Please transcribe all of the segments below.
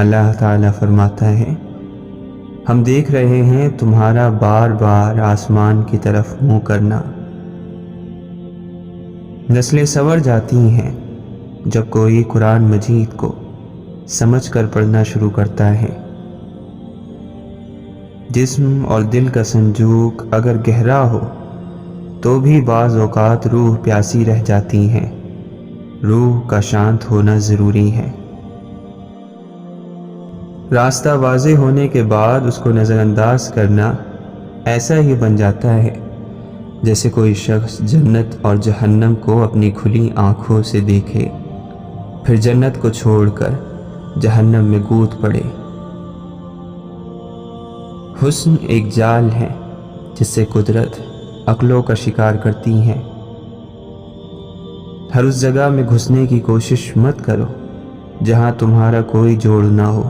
اللہ تعالیٰ فرماتا ہے، ہم دیکھ رہے ہیں تمہارا بار بار آسمان کی طرف منہ کرنا۔ نسلیں سنور جاتی ہیں جب کوئی قرآن مجید کو سمجھ کر پڑھنا شروع کرتا ہے۔ جسم اور دل کا سنجوق اگر گہرا ہو تو بھی بعض اوقات روح پیاسی رہ جاتی ہے۔ روح کا شانت ہونا ضروری ہے۔ راستہ واضح ہونے کے بعد اس کو نظر انداز کرنا ایسا ہی بن جاتا ہے جیسے کوئی شخص جنت اور جہنم کو اپنی کھلی آنکھوں سے دیکھے، پھر جنت کو چھوڑ کر جہنم میں کود پڑے۔ حسن ایک جال ہے جس سے قدرت عقلوں کا شکار کرتی ہے۔ ہر اس جگہ میں گھسنے کی کوشش مت کرو جہاں تمہارا کوئی جوڑ نہ ہو۔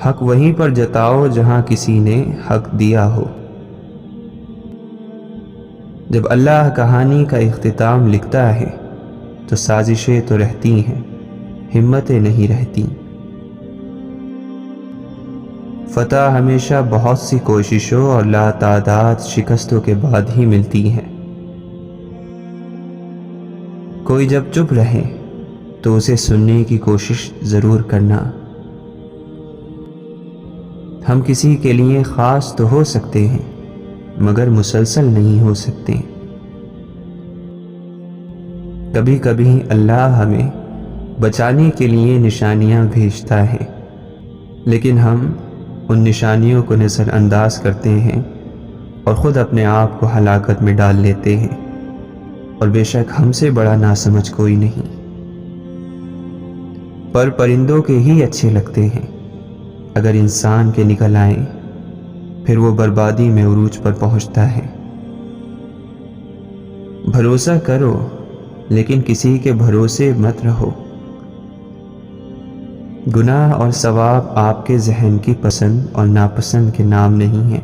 حق وہیں پر جتاؤ جہاں کسی نے حق دیا ہو۔ جب اللہ کہانی کا اختتام لکھتا ہے تو سازشیں تو رہتی ہیں، ہمتیں نہیں رہتی۔ فتح ہمیشہ بہت سی کوششوں اور لاتعداد شکستوں کے بعد ہی ملتی ہے۔ کوئی جب چپ رہے تو اسے سننے کی کوشش ضرور کرنا۔ ہم کسی کے لیے خاص تو ہو سکتے ہیں مگر مسلسل نہیں ہو سکتے۔ کبھی کبھی اللہ ہمیں بچانے کے لیے نشانیاں بھیجتا ہے، لیکن ہم ان نشانیوں کو نظر انداز کرتے ہیں اور خود اپنے آپ کو ہلاکت میں ڈال لیتے ہیں، اور بے شک ہم سے بڑا ناسمجھ کوئی نہیں۔ پر پرندوں کے ہی اچھے لگتے ہیں، اگر انسان کے نکل آئیں پھر وہ بربادی میں عروج پر پہنچتا ہے۔ بھروسہ کرو لیکن کسی کے بھروسے مت رہو۔ گناہ اور ثواب آپ کے ذہن کی پسند اور ناپسند کے نام نہیں ہیں،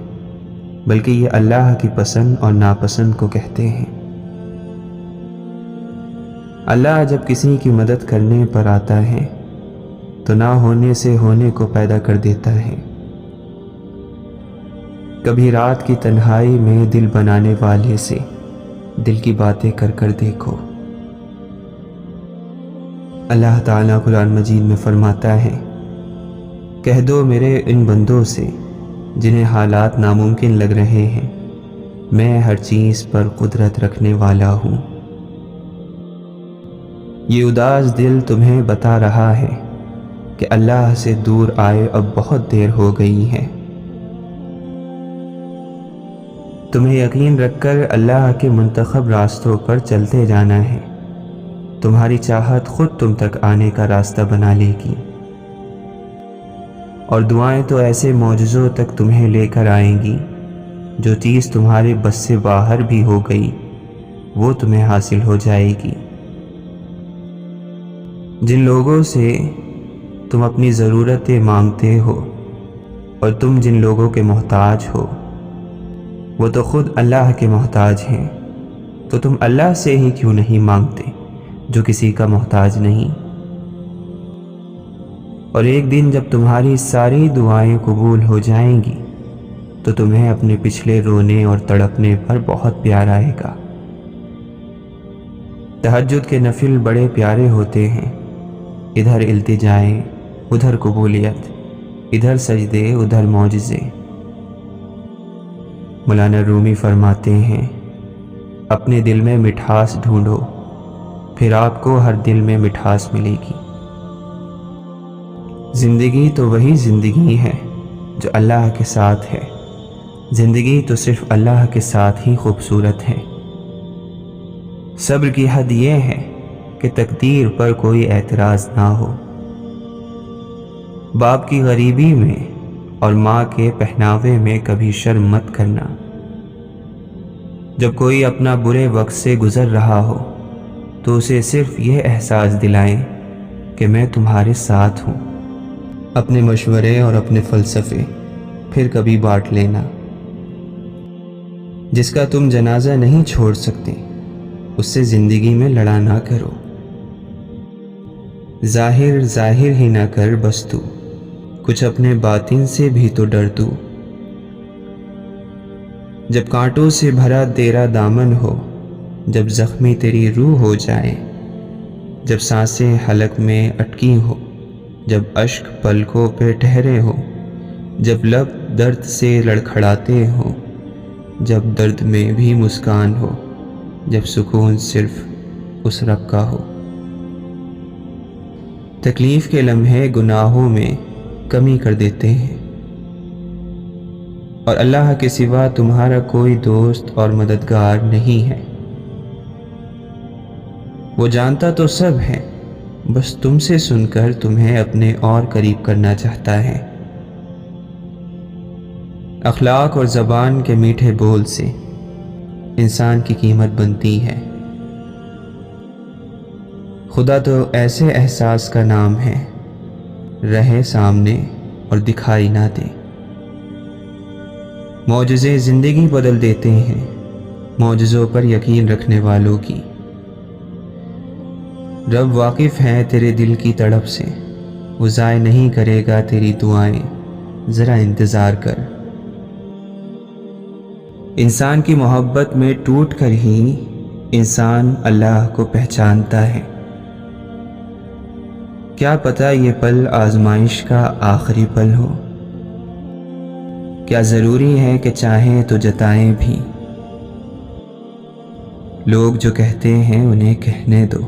بلکہ یہ اللہ کی پسند اور ناپسند کو کہتے ہیں۔ اللہ جب کسی کی مدد کرنے پر آتا ہے تو نہ ہونے سے ہونے کو پیدا کر دیتا ہے۔ کبھی رات کی تنہائی میں دل بنانے والے سے دل کی باتیں کر کر دیکھو۔ اللہ تعالیٰ قرآن مجید میں فرماتا ہے، کہہ دو میرے ان بندوں سے جنہیں حالات ناممکن لگ رہے ہیں، میں ہر چیز پر قدرت رکھنے والا ہوں۔ یہ اداس دل تمہیں بتا رہا ہے کہ اللہ سے دور آئے اب بہت دیر ہو گئی ہے۔ تمہیں یقین رکھ کر اللہ کے منتخب راستوں پر چلتے جانا ہے، تمہاری چاہت خود تم تک آنے کا راستہ بنا لے گی، اور دعائیں تو ایسے معجزوں تک تمہیں لے کر آئیں گی، جو چیز تمہارے بس سے باہر بھی ہو گئی وہ تمہیں حاصل ہو جائے گی۔ جن لوگوں سے تم اپنی ضرورتیں مانگتے ہو اور تم جن لوگوں کے محتاج ہو وہ تو خود اللہ کے محتاج ہیں، تو تم اللہ سے ہی کیوں نہیں مانگتے جو کسی کا محتاج نہیں؟ اور ایک دن جب تمہاری ساری دعائیں قبول ہو جائیں گی تو تمہیں اپنے پچھلے رونے اور تڑپنے پر بہت پیار آئے گا۔ تہجد کے نفل بڑے پیارے ہوتے ہیں، ادھر التجائیں ادھر قبولیت، ادھر سجدے ادھر معجزے۔ مولانا رومی فرماتے ہیں، اپنے دل میں مٹھاس ڈھونڈو پھر آپ کو ہر دل میں مٹھاس ملے گی۔ زندگی تو وہی زندگی ہے جو اللہ کے ساتھ ہے، زندگی تو صرف اللہ کے ساتھ ہی خوبصورت ہے۔ صبر کی حد یہ ہے کہ تقدیر پر کوئی اعتراض نہ ہو۔ باپ کی غریبی میں اور ماں کے پہناوے میں کبھی شرم مت کرنا۔ جب کوئی اپنا برے وقت سے گزر رہا ہو تو اسے صرف یہ احساس دلائیں کہ میں تمہارے ساتھ ہوں۔ اپنے مشورے اور اپنے فلسفے پھر کبھی بانٹ لینا۔ جس کا تم جنازہ نہیں چھوڑ سکتے اس سے زندگی میں لڑا نہ کرو۔ ظاہر ظاہر ہی نہ کر بس تو، کچھ اپنے باطن سے بھی تو ڈر تو۔ جب کانٹوں سے بھرا تیرا دامن ہو، جب زخمی تیری روح ہو جائے، جب سانسیں حلق میں اٹکی ہو، جب اشک پلکوں پہ ٹھہرے ہو، جب لب درد سے لڑکھڑاتے ہو، جب درد میں بھی مسکان ہو، جب سکون صرف اس رب کا ہو۔ تکلیف کے لمحے گناہوں میں کمی کر دیتے ہیں، اور اللہ کے سوا تمہارا کوئی دوست اور مددگار نہیں ہے۔ وہ جانتا تو سب ہے، بس تم سے سن کر تمہیں اپنے اور قریب کرنا چاہتا ہے۔ اخلاق اور زبان کے میٹھے بول سے انسان کی قیمت بنتی ہے۔ خدا تو ایسے احساس کا نام ہے، رہے سامنے اور دکھائی نہ دے۔ معجزے زندگی بدل دیتے ہیں، معجزوں پر یقین رکھنے والوں کی۔ رب واقف ہے تیرے دل کی تڑپ سے، وہ ضائع نہیں کرے گا تیری دعائیں، ذرا انتظار کر۔ انسان کی محبت میں ٹوٹ کر ہی انسان اللہ کو پہچانتا ہے۔ کیا پتہ یہ پل آزمائش کا آخری پل ہو؟ کیا ضروری ہے کہ چاہیں تو جتائیں بھی؟ لوگ جو کہتے ہیں انہیں کہنے دو،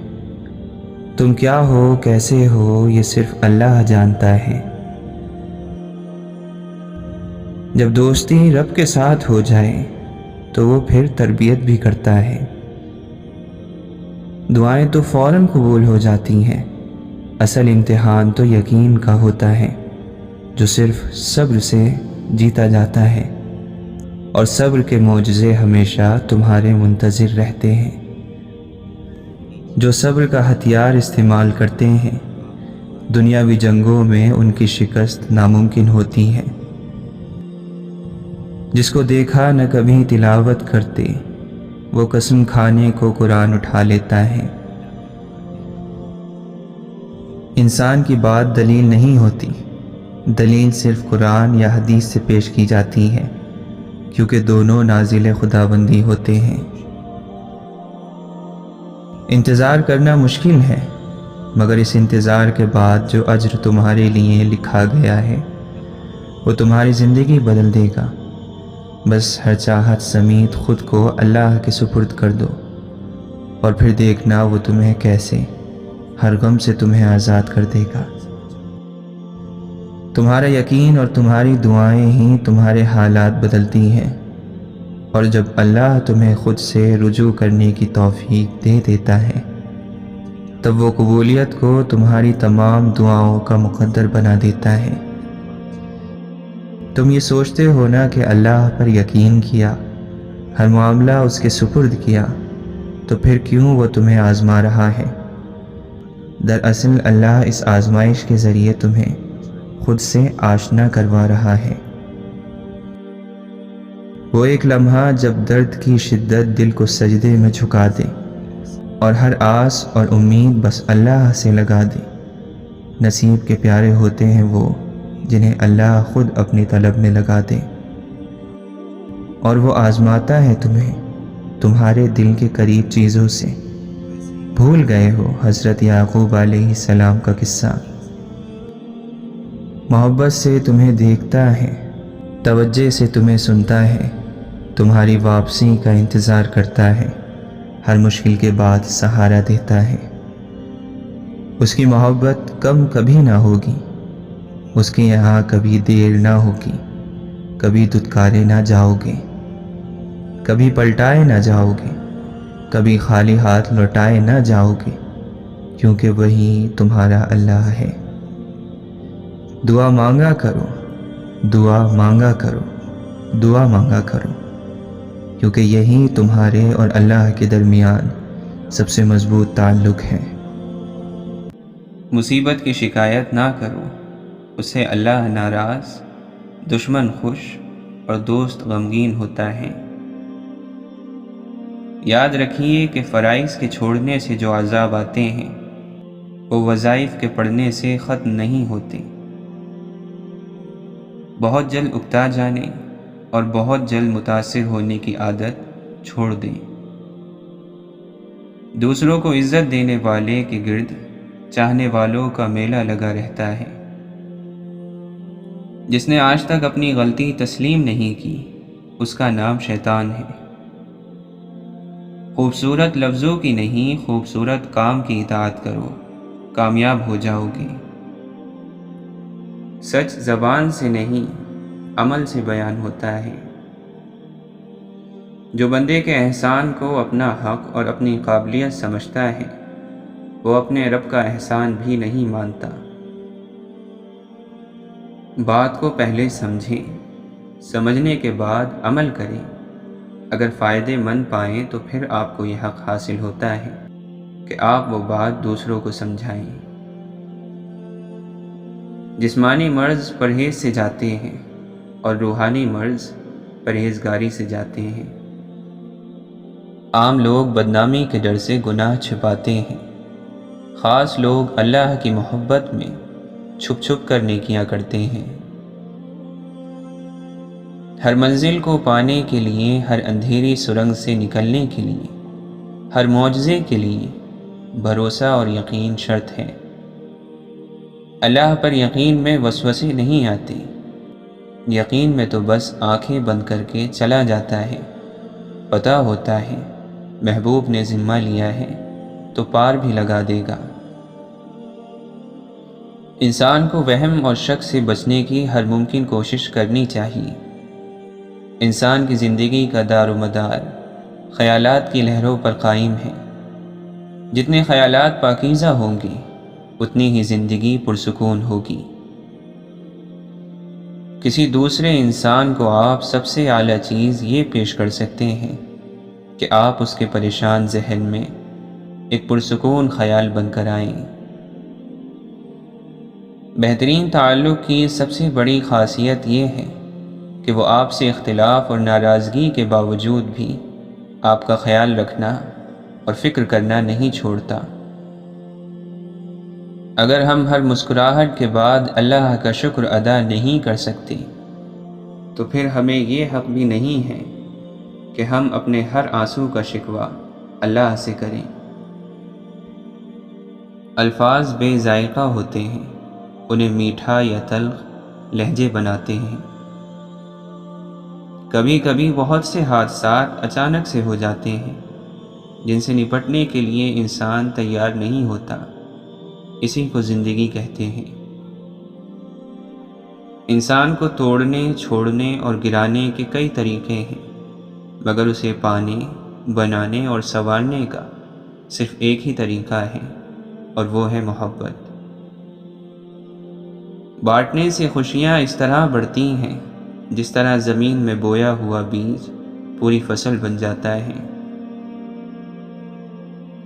تم کیا ہو کیسے ہو یہ صرف اللہ جانتا ہے۔ جب دوستی رب کے ساتھ ہو جائے تو وہ پھر تربیت بھی کرتا ہے۔ دعائیں تو فوراً قبول ہو جاتی ہیں، اصل امتحان تو یقین کا ہوتا ہے، جو صرف صبر سے جیتا جاتا ہے، اور صبر کے معجزے ہمیشہ تمہارے منتظر رہتے ہیں۔ جو صبر کا ہتھیار استعمال کرتے ہیں، دنیاوی جنگوں میں ان کی شکست ناممکن ہوتی ہے۔ جس کو دیکھا نہ کبھی تلاوت کرتے، وہ قسم کھانے کو قرآن اٹھا لیتا ہے۔ انسان کی بات دلیل نہیں ہوتی، دلیل صرف قرآن یا حدیث سے پیش کی جاتی ہے، کیونکہ دونوں نازل خداوندی ہوتے ہیں۔ انتظار کرنا مشکل ہے، مگر اس انتظار کے بعد جو اجر تمہارے لیے لکھا گیا ہے وہ تمہاری زندگی بدل دے گا۔ بس ہر چاہت سمیت خود کو اللہ کے سپرد کر دو، اور پھر دیکھنا وہ تمہیں کیسے ہر غم سے تمہیں آزاد کر دے گا۔ تمہارا یقین اور تمہاری دعائیں ہی تمہارے حالات بدلتی ہیں، اور جب اللہ تمہیں خود سے رجوع کرنے کی توفیق دے دیتا ہے، تب وہ قبولیت کو تمہاری تمام دعاؤں کا مقدر بنا دیتا ہے۔ تم یہ سوچتے ہو نا کہ اللہ پر یقین کیا، ہر معاملہ اس کے سپرد کیا، تو پھر کیوں وہ تمہیں آزما رہا ہے؟ دراصل اللہ اس آزمائش کے ذریعے تمہیں خود سے آشنا کروا رہا ہے۔ وہ ایک لمحہ جب درد کی شدت دل کو سجدے میں جھکا دے، اور ہر آس اور امید بس اللہ سے لگا دے۔ نصیب کے پیارے ہوتے ہیں وہ جنہیں اللہ خود اپنی طلب میں لگا دے، اور وہ آزماتا ہے تمہیں تمہارے دل کے قریب چیزوں سے۔ بھول گئے ہو حضرت یعقوب علیہ السلام کا قصہ؟ محبت سے تمہیں دیکھتا ہے، توجہ سے تمہیں سنتا ہے، تمہاری واپسی کا انتظار کرتا ہے، ہر مشکل کے بعد سہارا دیتا ہے۔ اس کی محبت کم کبھی نہ ہوگی، اس کے یہاں کبھی دیر نہ ہوگی، کبھی دھتکارے نہ جاؤ گے، کبھی پلٹائے نہ جاؤ گے، کبھی خالی ہاتھ لوٹائے نہ جاؤ گے، کیونکہ وہی تمہارا اللہ ہے۔ دعا مانگا کرو، دعا مانگا کرو، دعا مانگا کرو، کیونکہ یہی تمہارے اور اللہ کے درمیان سب سے مضبوط تعلق ہے۔ مصیبت کی شکایت نہ کرو، اسے اللہ ناراض، دشمن خوش اور دوست غمگین ہوتا ہے۔ یاد رکھیے کہ فرائض کے چھوڑنے سے جو عذاب آتے ہیں وہ وظائف کے پڑھنے سے ختم نہیں ہوتے۔ بہت جلد اکتا جانے اور بہت جلد متاثر ہونے کی عادت چھوڑ دیں۔ دوسروں کو عزت دینے والے کے گرد چاہنے والوں کا میلہ لگا رہتا ہے۔ جس نے آج تک اپنی غلطی تسلیم نہیں کی، اس کا نام شیطان ہے۔ خوبصورت لفظوں کی نہیں، خوبصورت کام کی اطاعت کرو، کامیاب ہو جاؤ گے۔ سچ زبان سے نہیں، عمل سے بیان ہوتا ہے۔ جو بندے کے احسان کو اپنا حق اور اپنی قابلیت سمجھتا ہے، وہ اپنے رب کا احسان بھی نہیں مانتا۔ بات کو پہلے سمجھیں، سمجھنے کے بعد عمل کریں۔ اگر فائدے مند پائیں تو پھر آپ کو یہ حق حاصل ہوتا ہے کہ آپ وہ بات دوسروں کو سمجھائیں۔ جسمانی مرض پرہیز سے جاتے ہیں اور روحانی مرض پرہیزگاری سے جاتے ہیں۔ عام لوگ بدنامی کے ڈر سے گناہ چھپاتے ہیں، خاص لوگ اللہ کی محبت میں چھپ چھپ کر نیکیاں کرتے ہیں۔ ہر منزل کو پانے کے لیے، ہر اندھیری سرنگ سے نکلنے کے لیے، ہر معجزے کے لیے بھروسہ اور یقین شرط ہے۔ اللہ پر یقین میں وسوسے نہیں آتے، یقین میں تو بس آنکھیں بند کر کے چلا جاتا ہے۔ پتہ ہوتا ہے محبوب نے ذمہ لیا ہے تو پار بھی لگا دے گا۔ انسان کو وہم اور شک سے بچنے کی ہر ممکن کوشش کرنی چاہیے۔ انسان کی زندگی کا دار و مدار خیالات کی لہروں پر قائم ہے۔ جتنے خیالات پاکیزہ ہوں گے، اتنی ہی زندگی پرسکون ہوگی۔ کسی دوسرے انسان کو آپ سب سے اعلیٰ چیز یہ پیش کر سکتے ہیں کہ آپ اس کے پریشان ذہن میں ایک پرسکون خیال بن کر آئیں۔ بہترین تعلق کی سب سے بڑی خاصیت یہ ہے کہ وہ آپ سے اختلاف اور ناراضگی کے باوجود بھی آپ کا خیال رکھنا اور فکر کرنا نہیں چھوڑتا۔ اگر ہم ہر مسکراہٹ کے بعد اللہ کا شکر ادا نہیں کر سکتے، تو پھر ہمیں یہ حق بھی نہیں ہے کہ ہم اپنے ہر آنسو کا شکوہ اللہ سے کریں۔ الفاظ بے ذائقہ ہوتے ہیں، انہیں میٹھا یا تلخ لہجے بناتے ہیں۔ کبھی کبھی بہت سے حادثات اچانک سے ہو جاتے ہیں جن سے نپٹنے کے لیے انسان تیار نہیں ہوتا، اسی کو زندگی کہتے ہیں۔ انسان کو توڑنے، چھوڑنے اور گرانے کے کئی طریقے ہیں، مگر اسے پانے، بنانے اور سنوارنے کا صرف ایک ہی طریقہ ہے، اور وہ ہے محبت۔ بانٹنے سے خوشیاں اس طرح بڑھتی ہیں جس طرح زمین میں بویا ہوا بیج پوری فصل بن جاتا ہے۔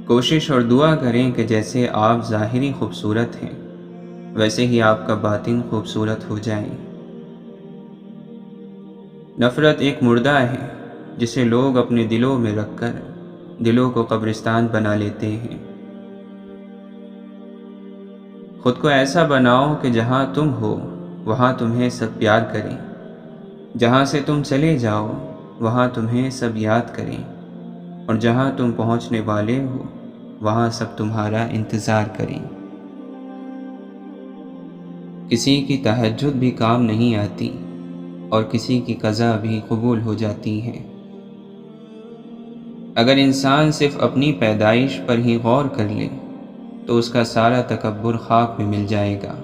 کوشش اور دعا کریں کہ جیسے آپ ظاہری خوبصورت ہیں، ویسے ہی آپ کا باطن خوبصورت ہو جائے۔ نفرت ایک مردہ ہے جسے لوگ اپنے دلوں میں رکھ کر دلوں کو قبرستان بنا لیتے ہیں۔ خود کو ایسا بناؤ کہ جہاں تم ہو وہاں تمہیں سب پیار کریں، جہاں سے تم چلے جاؤ وہاں تمہیں سب یاد کریں، اور جہاں تم پہنچنے والے ہو وہاں سب تمہارا انتظار کریں۔ کسی کی تہجد بھی کام نہیں آتی اور کسی کی قضا بھی قبول ہو جاتی ہے۔ اگر انسان صرف اپنی پیدائش پر ہی غور کر لے تو اس کا سارا تکبر خاک میں مل جائے گا۔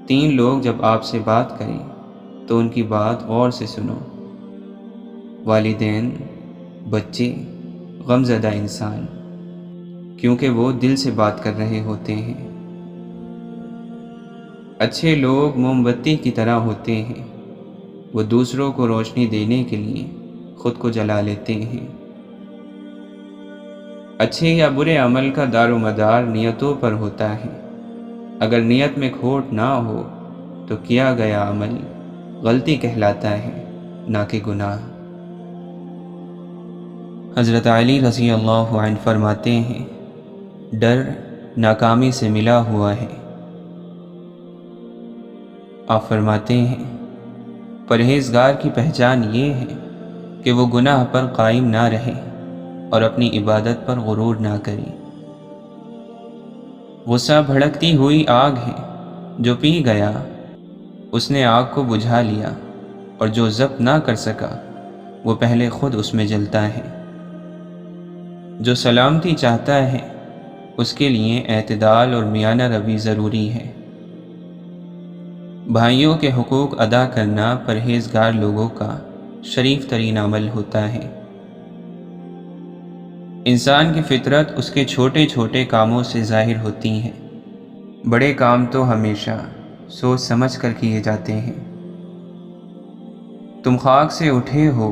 3 لوگ جب آپ سے بات کریں تو ان کی بات غور سے سنو: والدین، بچے، غمزدہ انسان، کیونکہ وہ دل سے بات کر رہے ہوتے ہیں۔ اچھے لوگ موم بتی کی طرح ہوتے ہیں، وہ دوسروں کو روشنی دینے کے لیے خود کو جلا لیتے ہیں۔ اچھے یا برے عمل کا دار و مدار نیتوں پر ہوتا ہے۔ اگر نیت میں کھوٹ نہ ہو تو کیا گیا عمل غلطی کہلاتا ہے، نہ کہ گناہ۔ حضرت علی رضی اللہ عنہ فرماتے ہیں، ڈر ناکامی سے ملا ہوا ہے۔ آپ فرماتے ہیں پرہیزگار کی پہچان یہ ہے کہ وہ گناہ پر قائم نہ رہے اور اپنی عبادت پر غرور نہ کرے۔ غصہ بھڑکتی ہوئی آگ ہے، جو پی گیا اس نے آگ کو بجھا لیا، اور جو ضبط نہ کر سکا وہ پہلے خود اس میں جلتا ہے۔ جو سلامتی چاہتا ہے اس کے لیے اعتدال اور میانہ روی ضروری ہے۔ بھائیوں کے حقوق ادا کرنا پرہیزگار لوگوں کا شریف ترین عمل ہوتا ہے۔ انسان کی فطرت اس کے چھوٹے چھوٹے کاموں سے ظاہر ہوتی ہے۔ بڑے کام تو ہمیشہ سوچ سمجھ کر کیے جاتے ہیں۔ تم خاک سے اٹھے ہو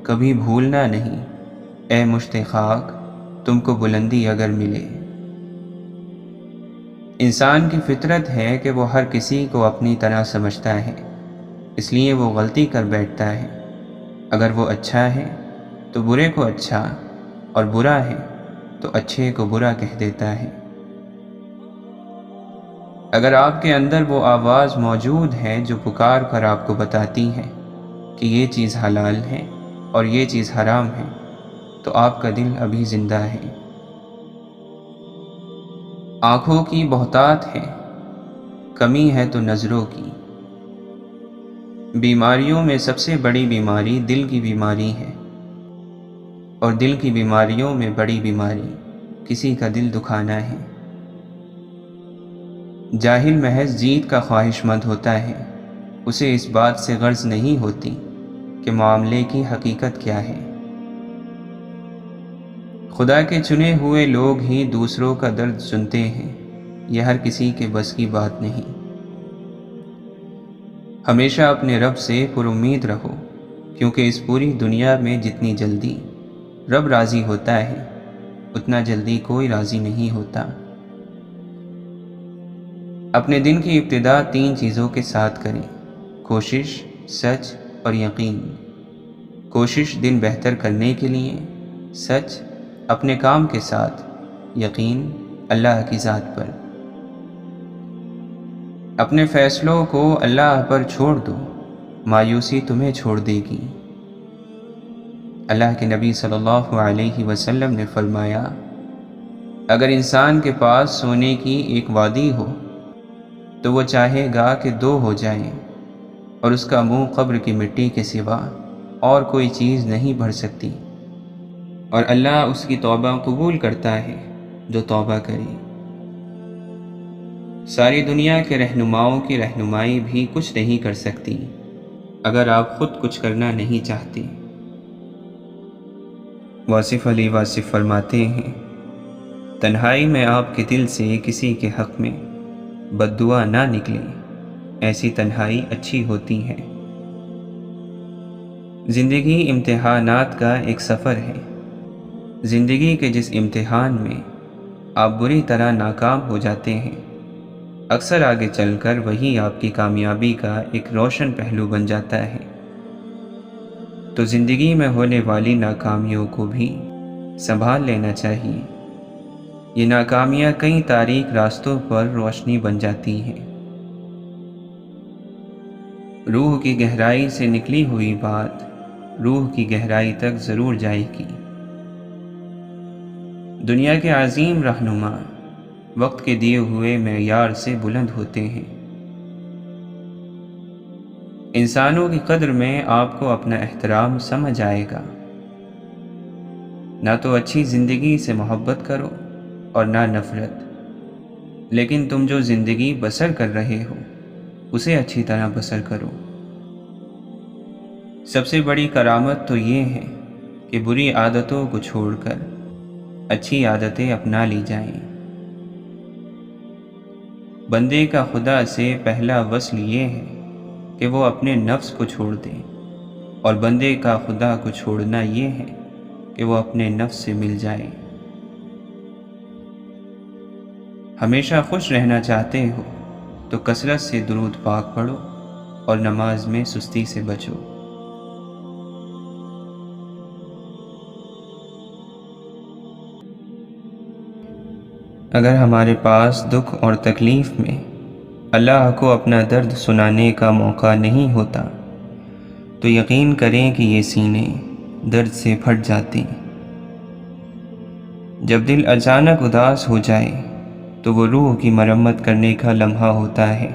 کبھی بھولنا نہیں، اے مشت خاک تم کو بلندی اگر ملے۔ انسان کی فطرت ہے کہ وہ ہر کسی کو اپنی طرح سمجھتا ہے، اس لیے وہ غلطی کر بیٹھتا ہے۔ اگر وہ اچھا ہے تو برے کو اچھا، اور برا ہے تو اچھے کو برا کہہ دیتا ہے۔ اگر آپ کے اندر وہ آواز موجود ہے جو پکار کر آپ کو بتاتی ہے کہ یہ چیز حلال ہے اور یہ چیز حرام ہے، تو آپ کا دل ابھی زندہ ہے۔ آنکھوں کی بہتات ہے، کمی ہے تو نظروں کی۔ بیماریوں میں سب سے بڑی بیماری دل کی بیماری ہے، اور دل کی بیماریوں میں بڑی بیماری کسی کا دل دکھانا ہے۔ جاہل محض جیت کا خواہش مند ہوتا ہے، اسے اس بات سے غرض نہیں ہوتی کہ معاملے کی حقیقت کیا ہے۔ خدا کے چنے ہوئے لوگ ہی دوسروں کا درد سنتے ہیں، یہ ہر کسی کے بس کی بات نہیں۔ ہمیشہ اپنے رب سے پر امید رہو، کیونکہ اس پوری دنیا میں جتنی جلدی رب راضی ہوتا ہے اتنا جلدی کوئی راضی نہیں ہوتا۔ اپنے دن کی ابتدا 3 چیزوں کے ساتھ کریں: کوشش، سچ اور یقین۔ کوشش دن بہتر کرنے کے لیے، سچ اپنے کام کے ساتھ، یقین اللہ کی ذات پر۔ اپنے فیصلوں کو اللہ پر چھوڑ دو، مایوسی تمہیں چھوڑ دے گی۔ اللہ کے نبی صلی اللہ علیہ وسلم نے فرمایا، اگر انسان کے پاس سونے کی ایک وادی ہو تو وہ چاہے گا کہ 2 ہو جائیں، اور اس کا منہ قبر کی مٹی کے سوا اور کوئی چیز نہیں بھر سکتی، اور اللہ اس کی توبہ قبول کرتا ہے جو توبہ کرے۔ ساری دنیا کے رہنماؤں کی رہنمائی بھی کچھ نہیں کر سکتی اگر آپ خود کچھ کرنا نہیں چاہتے۔ واصف علی واصف فرماتے ہیں، تنہائی میں آپ کے دل سے کسی کے حق میں بد دعا نہ نکلے، ایسی تنہائی اچھی ہوتی ہے۔ زندگی امتحانات کا ایک سفر ہے۔ زندگی کے جس امتحان میں آپ بری طرح ناکام ہو جاتے ہیں، اکثر آگے چل کر وہی آپ کی کامیابی کا ایک روشن پہلو بن جاتا ہے۔ تو زندگی میں ہونے والی ناکامیوں کو بھی سنبھال لینا چاہیے۔ یہ ناکامیاں کئی تاریک راستوں پر روشنی بن جاتی ہیں۔ روح کی گہرائی سے نکلی ہوئی بات روح کی گہرائی تک ضرور جائے گی۔ دنیا کے عظیم رہنما وقت کے دیے ہوئے معیار سے بلند ہوتے ہیں۔ انسانوں کی قدر میں آپ کو اپنا احترام سمجھ آئے گا۔ نہ تو اچھی زندگی سے محبت کرو اور نہ نفرت، لیکن تم جو زندگی بسر کر رہے ہو اسے اچھی طرح بسر کرو۔ سب سے بڑی کرامت تو یہ ہے کہ بری عادتوں کو چھوڑ کر اچھی عادتیں اپنا لی جائیں۔ بندے کا خدا سے پہلا وصل یہ ہے کہ وہ اپنے نفس کو چھوڑ دے، اور بندے کا خدا کو چھوڑنا یہ ہے کہ وہ اپنے نفس سے مل جائے۔ ہمیشہ خوش رہنا چاہتے ہو تو کثرت سے درود پاک پڑھو اور نماز میں سستی سے بچو۔ اگر ہمارے پاس دکھ اور تکلیف میں اللہ کو اپنا درد سنانے کا موقع نہیں ہوتا تو یقین کریں کہ یہ سینے درد سے پھٹ جاتے۔ جب دل اچانک اداس ہو جائے تو وہ روح کی مرمت کرنے کا لمحہ ہوتا ہے۔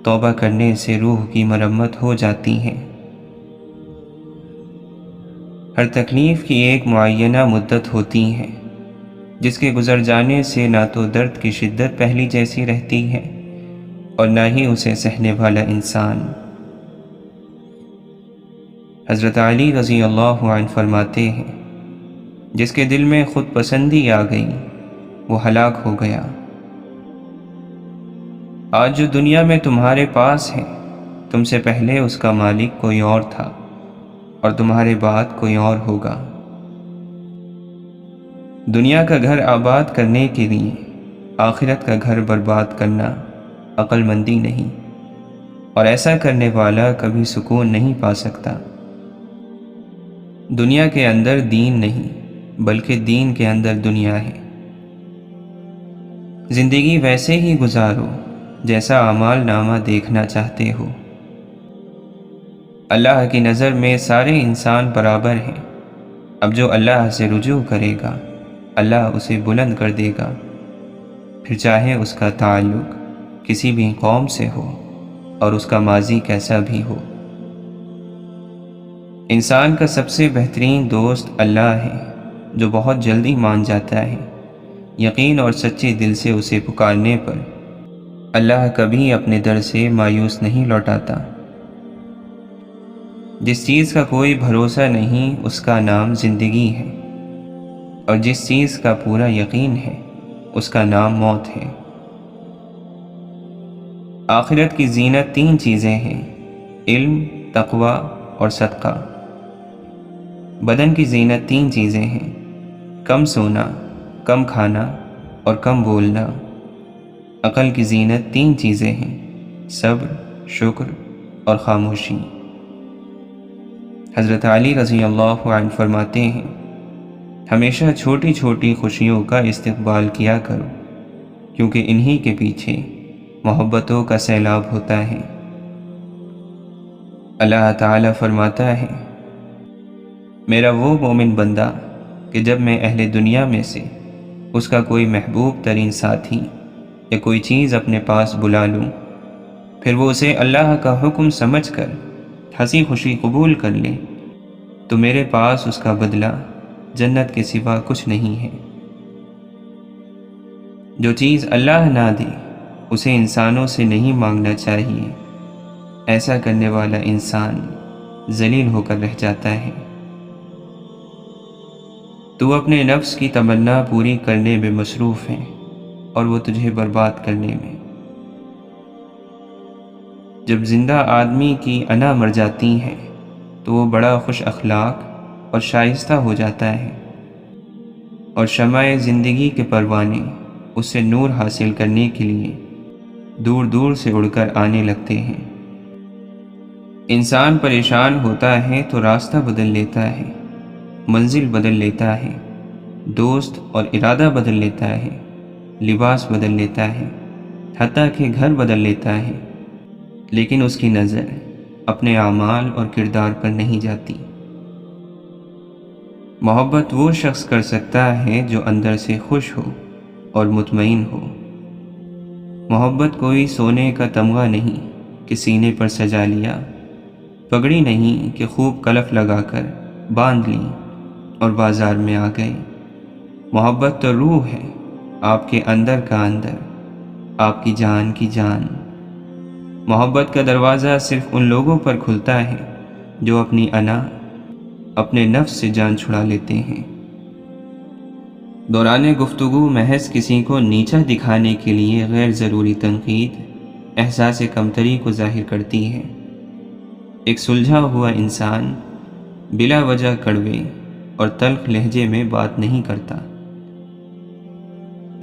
توبہ کرنے سے روح کی مرمت ہو جاتی ہے۔ ہر تکلیف کی ایک معینہ مدت ہوتی ہے جس کے گزر جانے سے نہ تو درد کی شدت پہلی جیسی رہتی ہے اور نہ ہی اسے سہنے والا انسان۔ حضرت علی رضی اللہ عنہ فرماتے ہیں، جس کے دل میں خود پسندی آ گئی وہ ہلاک ہو گیا۔ آج جو دنیا میں تمہارے پاس ہے تم سے پہلے اس کا مالک کوئی اور تھا اور تمہارے بعد کوئی اور ہوگا۔ دنیا کا گھر آباد کرنے کے لیے آخرت کا گھر برباد کرنا عقل مندی نہیں، اور ایسا کرنے والا کبھی سکون نہیں پا سکتا۔ دنیا کے اندر دین نہیں بلکہ دین کے اندر دنیا ہے۔ زندگی ویسے ہی گزارو جیسا اعمال نامہ دیکھنا چاہتے ہو۔ اللہ کی نظر میں سارے انسان برابر ہیں۔ اب جو اللہ سے رجوع کرے گا اللہ اسے بلند کر دے گا، پھر چاہے اس کا تعلق کسی بھی قوم سے ہو اور اس کا ماضی کیسا بھی ہو۔ انسان کا سب سے بہترین دوست اللہ ہے جو بہت جلدی مان جاتا ہے۔ یقین اور سچے دل سے اسے پکارنے پر اللہ کبھی اپنے در سے مایوس نہیں لوٹاتا۔ جس چیز کا کوئی بھروسہ نہیں اس کا نام زندگی ہے، اور جس چیز کا پورا یقین ہے اس کا نام موت ہے۔ آخرت کی زینت تین چیزیں ہیں: علم، تقوی اور صدقہ۔ بدن کی زینت تین چیزیں ہیں: کم سونا، کم کھانا اور کم بولنا۔ عقل کی زینت تین چیزیں ہیں: صبر، شکر اور خاموشی۔ حضرت علی رضی اللہ عنہ فرماتے ہیں، ہمیشہ چھوٹی چھوٹی خوشیوں کا استقبال کیا کرو، کیونکہ انہی کے پیچھے محبتوں کا سیلاب ہوتا ہے۔ اللہ تعالیٰ فرماتا ہے، میرا وہ مومن بندہ کہ جب میں اہل دنیا میں سے اس کا کوئی محبوب ترین ساتھی یا کوئی چیز اپنے پاس بلا لوں، پھر وہ اسے اللہ کا حکم سمجھ کر ہنسی خوشی قبول کر لے، تو میرے پاس اس کا بدلہ جنت کے سوا کچھ نہیں ہے۔ جو چیز اللہ نہ دے اسے انسانوں سے نہیں مانگنا چاہیے، ایسا کرنے والا انسان ذلیل ہو کر رہ جاتا ہے۔ تو اپنے نفس کی تمنا پوری کرنے میں مصروف ہے اور وہ تجھے برباد کرنے میں۔ جب زندہ آدمی کی انا مر جاتی ہے تو وہ بڑا خوش اخلاق اور شائستہ ہو جاتا ہے، اور شمع زندگی کے پروانے اس سے نور حاصل کرنے کے لیے دور دور سے اڑ کر آنے لگتے ہیں۔ انسان پریشان ہوتا ہے تو راستہ بدل لیتا ہے، منزل بدل لیتا ہے، دوست اور ارادہ بدل لیتا ہے، لباس بدل لیتا ہے، حتیٰ کہ گھر بدل لیتا ہے، لیکن اس کی نظر اپنے اعمال اور کردار پر نہیں جاتی۔ محبت وہ شخص کر سکتا ہے جو اندر سے خوش ہو اور مطمئن ہو۔ محبت کوئی سونے کا تمغہ نہیں کہ سینے پر سجا لیا، پگڑی نہیں کہ خوب کلف لگا کر باندھ لی اور بازار میں آ گئے۔ محبت تو روح ہے، آپ کے اندر کا اندر، آپ کی جان کی جان۔ محبت کا دروازہ صرف ان لوگوں پر کھلتا ہے جو اپنی انا، اپنے نفس سے جان چھڑا لیتے ہیں۔ دوران گفتگو محض کسی کو نیچا دکھانے کے لیے غیر ضروری تنقید احساس کمتری کو ظاہر کرتی ہے۔ ایک سلجھا ہوا انسان بلا وجہ کڑوے اور تلخ لہجے میں بات نہیں کرتا۔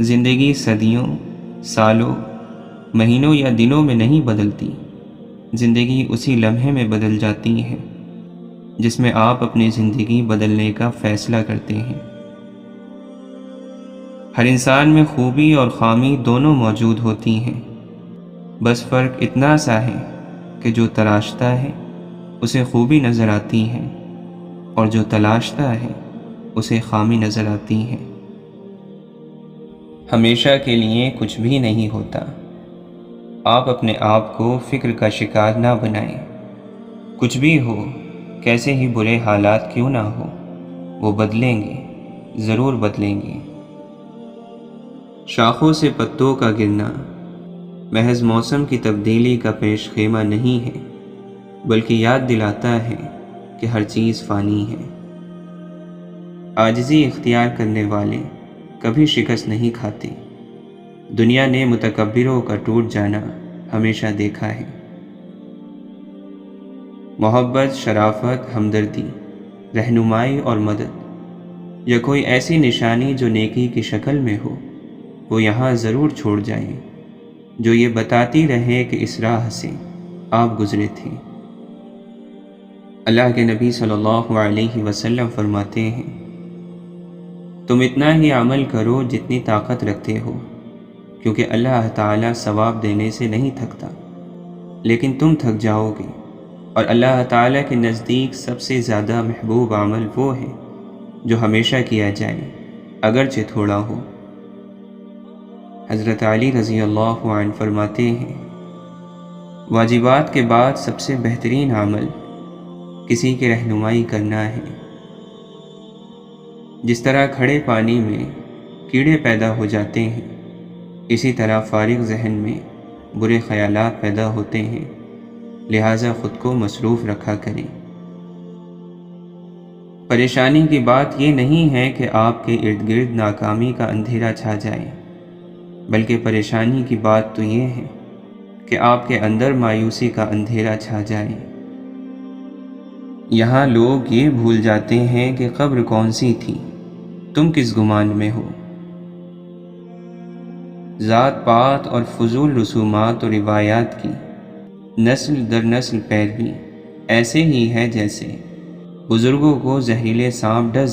زندگی صدیوں، سالوں، مہینوں یا دنوں میں نہیں بدلتی، زندگی اسی لمحے میں بدل جاتی ہے جس میں آپ اپنی زندگی بدلنے کا فیصلہ کرتے ہیں۔ ہر انسان میں خوبی اور خامی دونوں موجود ہوتی ہیں، بس فرق اتنا سا ہے کہ جو تراشتا ہے اسے خوبی نظر آتی ہے اور جو تلاشتا ہے اسے خامی نظر آتی ہے۔ ہمیشہ کے لیے کچھ بھی نہیں ہوتا۔ آپ اپنے آپ کو فکر کا شکار نہ بنائیں۔ کچھ بھی ہو، کیسے ہی برے حالات کیوں نہ ہو، وہ بدلیں گے، ضرور بدلیں گے۔ شاخوں سے پتوں کا گرنا محض موسم کی تبدیلی کا پیش خیمہ نہیں ہے، بلکہ یاد دلاتا ہے کہ ہر چیز فانی ہے۔ عاجزی اختیار کرنے والے کبھی شکست نہیں کھاتے۔ دنیا نے متکبروں کا ٹوٹ جانا ہمیشہ دیکھا ہے۔ محبت، شرافت، ہمدردی، رہنمائی اور مدد یا کوئی ایسی نشانی جو نیکی کی شکل میں ہو، وہ یہاں ضرور چھوڑ جائیں، جو یہ بتاتی رہے کہ اس راہ سے آپ گزرے تھے۔ اللہ کے نبی صلی اللہ علیہ وسلم فرماتے ہیں، تم اتنا ہی عمل کرو جتنی طاقت رکھتے ہو، کیونکہ اللہ تعالیٰ ثواب دینے سے نہیں تھکتا، لیکن تم تھک جاؤ گے، اور اللہ تعالیٰ کے نزدیک سب سے زیادہ محبوب عمل وہ ہے جو ہمیشہ کیا جائے، اگرچہ تھوڑا ہو۔ حضرت علی رضی اللہ عنہ فرماتے ہیں، واجبات کے بعد سب سے بہترین عمل کسی کی رہنمائی کرنا ہے۔ جس طرح کھڑے پانی میں کیڑے پیدا ہو جاتے ہیں، اسی طرح فارغ ذہن میں برے خیالات پیدا ہوتے ہیں، لہٰذا خود کو مصروف رکھا کریں۔ پریشانی کی بات یہ نہیں ہے کہ آپ کے ارد گرد ناکامی کا اندھیرا چھا جائے، بلکہ پریشانی کی بات تو یہ ہے کہ آپ کے اندر مایوسی کا اندھیرا چھا جائے۔ یہاں لوگ یہ بھول جاتے ہیں کہ قبر کون سی تھی، تم کس گمان میں ہو۔ ذات پات اور فضول رسومات اور روایات کی نسل در نسل پیروی ایسے ہی ہے جیسے بزرگوں کو زہریلے سانپ ڈس